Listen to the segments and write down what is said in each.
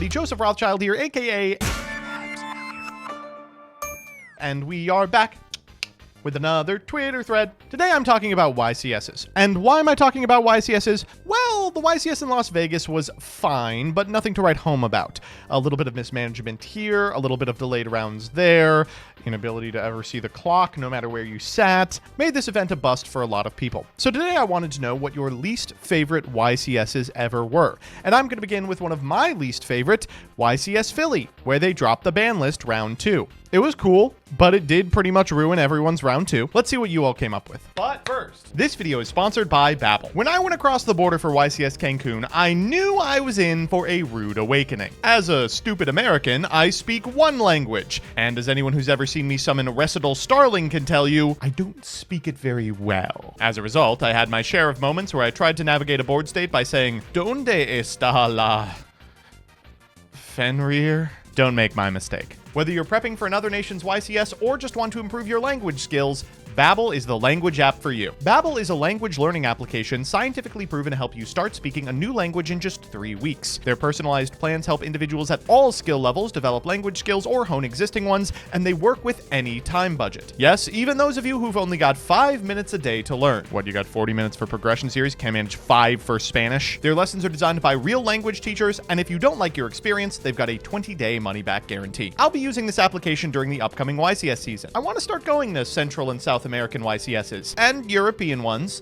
everybody. Joseph Rothschild here, aka... And we are back with another Twitter thread. Today I'm talking about YCSs. And why am I talking about YCSs? Well, the YCS in Las Vegas was fine, but nothing to write home about. A little bit of mismanagement here, a little bit of delayed rounds there, inability to ever see the clock no matter where you sat, made this event a bust for a lot of people. So today I wanted to know what your least favorite YCSs ever were. And I'm going to begin with one of my least favorite, YCS Philly, where they dropped the ban list round 2. It was cool, but it did pretty much ruin everyone's round 2. Let's see what you all came up with. But first, this video is sponsored by Babbel. When I went across the border for YCS Cancun, I knew I was in for a rude awakening. As a stupid American, I speak one language, and as anyone who's ever seen me summon Recital Starling can tell you, I don't speak it very well. As a result, I had my share of moments where I tried to navigate a board state by saying, "Donde está la Fenrir?" Don't make my mistake. Whether you're prepping for another nation's YCS or just want to improve your language skills, Babbel is the language app for you. Babbel is a language learning application scientifically proven to help you start speaking a new language in just 3 weeks. Their personalized plans help individuals at all skill levels develop language skills or hone existing ones, and they work with any time budget. Yes, even those of you who've only got 5 minutes a day to learn. What, you got 40 minutes for progression series? Can't manage 5 for Spanish? Their lessons are designed by real language teachers, and if you don't like your experience, they've got a 20-day money-back guarantee. I'll be using this application during the upcoming YCS season. I want to start going to Central and South American YCSs and European ones,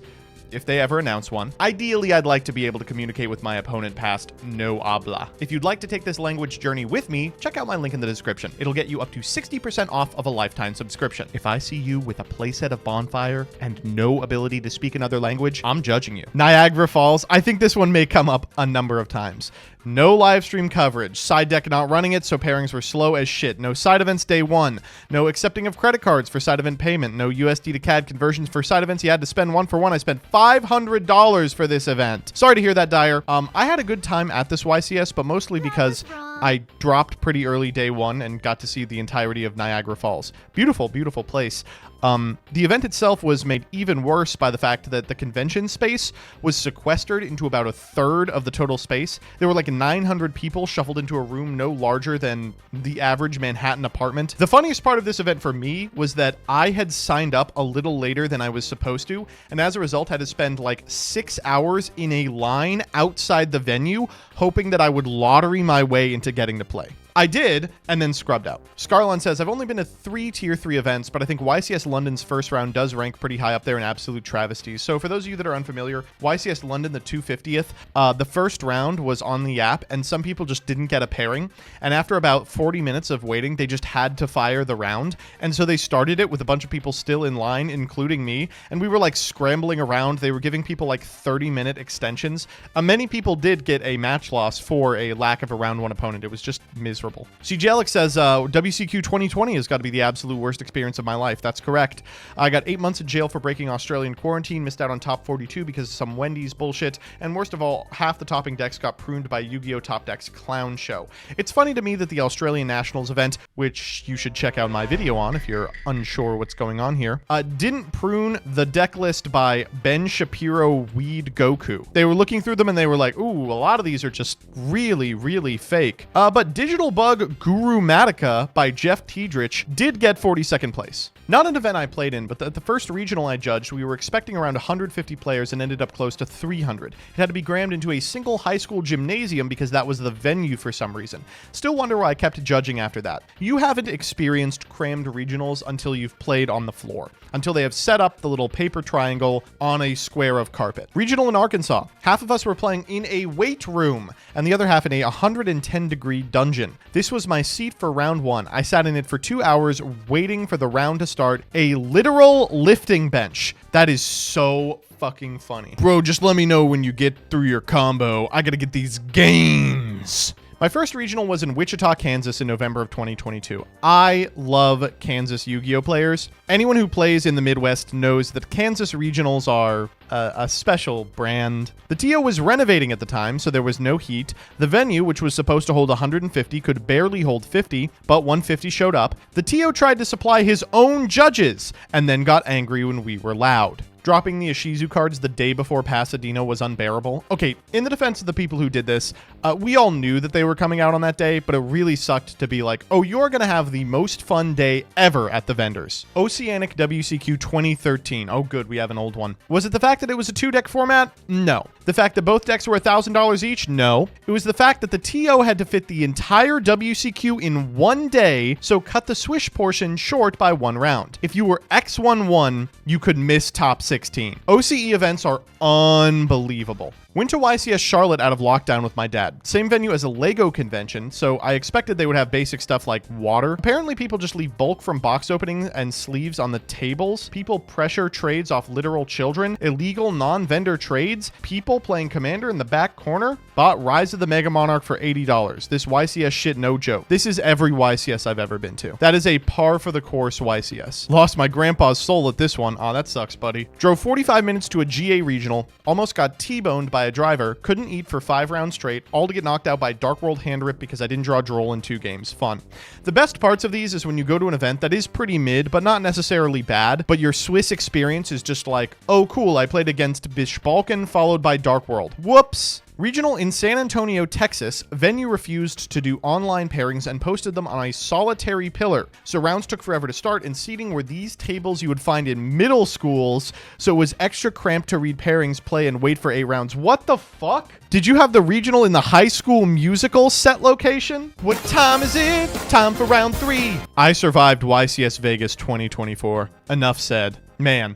if they ever announce one. Ideally, I'd like to be able to communicate with my opponent past no habla. If you'd like to take this language journey with me, check out my link in the description. It'll get you up to 60% off of a lifetime subscription. If I see you with a playset of Bonfire and no ability to speak another language, I'm judging you. Niagara Falls, I think this one may come up a number of times. No live stream coverage. Side deck not running it, so pairings were slow as shit. No side events day 1. No accepting of credit cards for side event payment. No USD to CAD conversions for side events. You had to spend 1 for 1. I spent $500 for this event. Sorry to hear that, Dyer. I had a good time at this YCS, but mostly because I dropped pretty early day 1 and got to see the entirety of Niagara Falls. Beautiful, beautiful place. The event itself was made even worse by the fact that the convention space was sequestered into about a third of the total space. There were like 900 people shuffled into a room no larger than the average Manhattan apartment. The funniest part of this event for me was that I had signed up a little later than I was supposed to, and as a result had to spend like 6 hours in a line outside the venue, hoping that I would lottery my way into getting to play. I did, and then scrubbed out. Scarlon says, I've only been to 3 tier 3 events, but I think YCS London's first round does rank pretty high up there in absolute travesties. So for those of you that are unfamiliar, YCS London, the 250th, the first round was on the app, and some people just didn't get a pairing. And after about 40 minutes of waiting, they just had to fire the round. And so they started it with a bunch of people still in line, including me. And we were like scrambling around. They were giving people like 30-minute extensions. Many people did get a match loss for a lack of a round 1 opponent. It was just miserable. CG Alex says, WCQ 2020 has got to be the absolute worst experience of my life. That's correct. I got 8 months in jail for breaking Australian quarantine, missed out on top 42 because of some Wendy's bullshit, and worst of all, half the topping decks got pruned by Yu-Gi-Oh! Top Decks clown show. It's funny to me that the Australian Nationals event, which you should check out my video on if you're unsure what's going on here, didn't prune the deck list by Ben Shapiro Weed Goku. They were looking through them and they were like, ooh, a lot of these are just really, really fake. But Digital Bug Guru Matica by Jeff Tiedrich did get 42nd place. Not an event I played in, but the first regional I judged, we were expecting around 150 players and ended up close to 300. It had to be crammed into a single high school gymnasium because that was the venue for some reason. Still wonder why I kept judging after that. You haven't experienced crammed regionals until you've played on the floor, until they have set up the little paper triangle on a square of carpet. Regional in Arkansas, half of us were playing in a weight room and the other half in a 110-degree dungeon. This was my seat for round 1. I sat in it for 2 hours waiting for the round to start. A literal lifting bench. That is so fucking funny. Bro, just let me know when you get through your combo. I gotta get these gains. My first regional was in Wichita, Kansas in November of 2022. I love Kansas Yu-Gi-Oh! Players. Anyone who plays in the Midwest knows that Kansas regionals are a special brand. The TO was renovating at the time, so there was no heat. The venue, which was supposed to hold 150, could barely hold 50, but 150 showed up. The TO tried to supply his own judges, and then got angry when we were loud. Dropping the Ishizu cards the day before Pasadena was unbearable. Okay, in the defense of the people who did this, we all knew that they were coming out on that day, but it really sucked to be like, oh, you're gonna have the most fun day ever at the vendors. Oceanic WCQ 2013. Oh, good, we have an old one. Was it the fact that it was a 2-deck format? No. The fact that both decks were $1,000 each? No. It was the fact that the TO had to fit the entire WCQ in one day, so cut the swish portion short by 1 round. If you were X11, you could miss top 16. OCE events are unbelievable. Went to YCS Charlotte out of lockdown with my dad. Same venue as a LEGO convention, so I expected they would have basic stuff like water. Apparently people just leave bulk from box openings and sleeves on the tables. People pressure trades off literal children. Illegal non-vendor trades. People playing Commander in the back corner. Bought Rise of the Mega Monarch for $80. This YCS shit, no joke. This is every YCS I've ever been to. That is a par for the course YCS. Lost my grandpa's soul at this one. Aw, that sucks, buddy. Drove 45 minutes to a GA regional. Almost got T-boned by a driver. Couldn't eat for 5 rounds straight. All to get knocked out by Dark World hand rip because I didn't draw Droll in 2 games. Fun. The best parts of these is when you go to an event that is pretty mid, but not necessarily bad, but your Swiss experience is just like, oh cool, I played against Bish-Balkan followed by Dark World. Whoops. Regional in San Antonio, Texas, venue refused to do online pairings and posted them on a solitary pillar. So rounds took forever to start, and seating were these tables you would find in middle schools, so it was extra cramped to read pairings, play, and wait for 8 rounds. What the fuck? Did you have the regional in the High School Musical set location? What time is it? Time for round 3. I survived YCS Vegas 2024. Enough said. Man,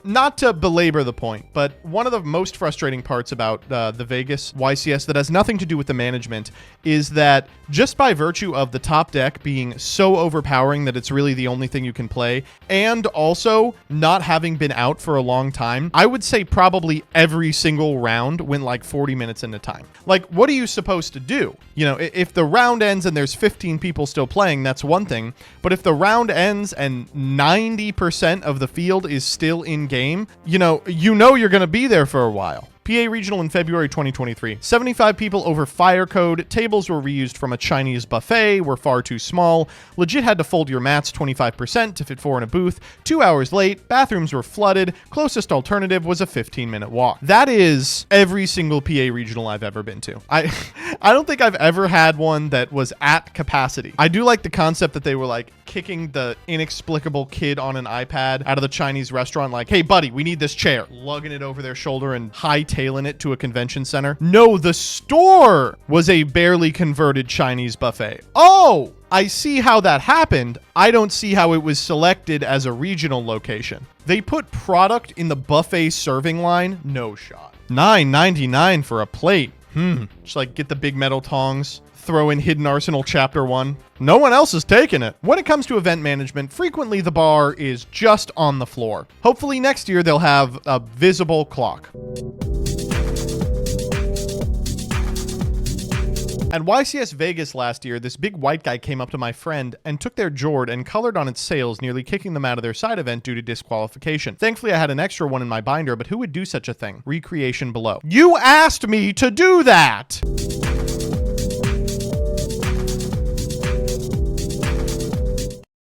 not to belabor the point, but one of the most frustrating parts about the Vegas YCS that has nothing to do with the management is that just by virtue of the top deck being so overpowering that it's really the only thing you can play, and also not having been out for a long time, I would say probably every single round went like 40 minutes into time. Like, what are you supposed to do? You know, if the round ends and there's 15 people still playing, that's one thing. But if the round ends and 90% of the field is still in game, you know you're going to be there for a while. PA Regional in February 2023. 75 people over fire code. Tables were reused from a Chinese buffet, were far too small. Legit had to fold your mats 25% to fit 4 in a booth. 2 hours late. Bathrooms were flooded. Closest alternative was a 15-minute walk. That is every single PA Regional I've ever been to. I don't think I've ever had one that was at capacity. I do like the concept that they were like kicking the inexplicable kid on an iPad out of the Chinese restaurant like, hey buddy, we need this chair. Lugging it over their shoulder and hightailing it to a convention center. No, the store was a barely converted Chinese buffet. Oh, I see how that happened. I don't see how it was selected as a regional location. They put product in the buffet serving line? No shot. $9.99 for a plate. Just like get the big metal tongs, throw in Hidden Arsenal Chapter 1. No one else is taking it. When it comes to event management, frequently the bar is just on the floor. Hopefully next year they'll have a visible clock. At YCS Vegas last year, this big white guy came up to my friend and took their Jord and colored on its sails, nearly kicking them out of their side event due to disqualification. Thankfully, I had an extra one in my binder, but who would do such a thing? Recreation below. You asked me to do that!